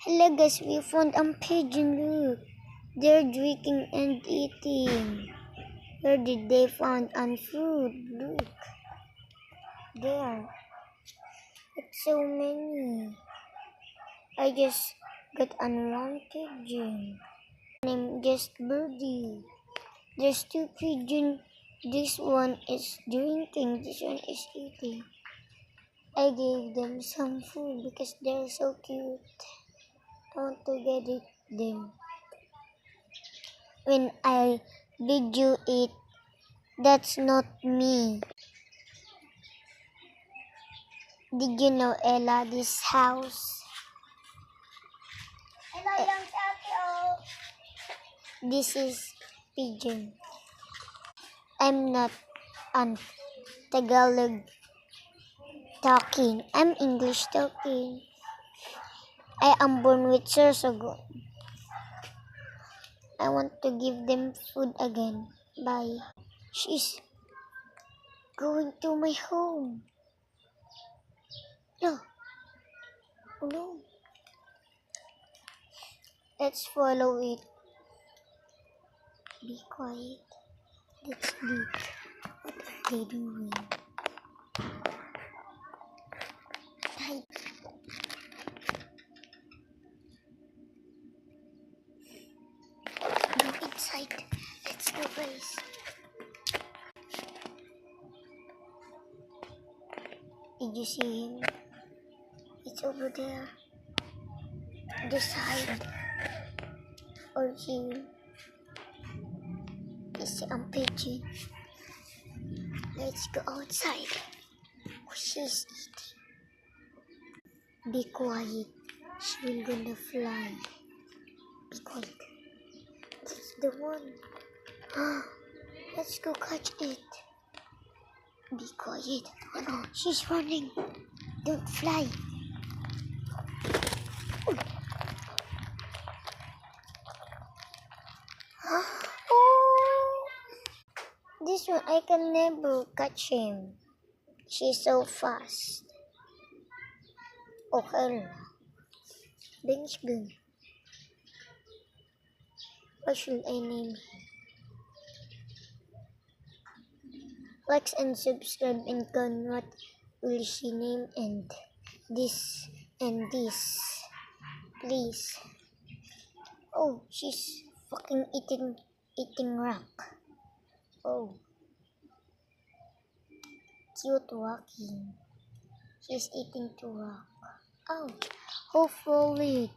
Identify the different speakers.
Speaker 1: Hello guys, we found a pigeon. Look, they're drinking and eating. Where did they find on food? Look, there. It's so many. I just got on one pigeon. Named just Birdie. There's two pigeons. This one is drinking. This one is eating. I gave them some food because they're so cute. I want to get them. When I did you eat, that's not me. Did you know, Ella, this house?
Speaker 2: Hello, young Tokyo.
Speaker 1: This is pigeon. I'm not on Tagalog talking. I'm English talking. I am born with Sorsogon. I want to give them food again. Bye. She's going to my home. No. Oh no. Let's follow it. Be quiet. Let's look. What are they doing? Hide. Go inside. Let's go, guys. Did you see him? It's over there. This side. Or here. It's a pigeon. Let's go outside. Oh, she's eating. Be quiet. She will gonna fly. Be quiet. That's the one. Let's go catch it. Be quiet. Oh no, she's running. Don't fly. Oh, this one I can never catch him. She's so fast. Okay. Bench gun. What should I name him? Like and subscribe and comment what will she name and this, please. Oh, she's fucking eating rock. Oh, cute walking. She's eating to rock. Oh, hopefully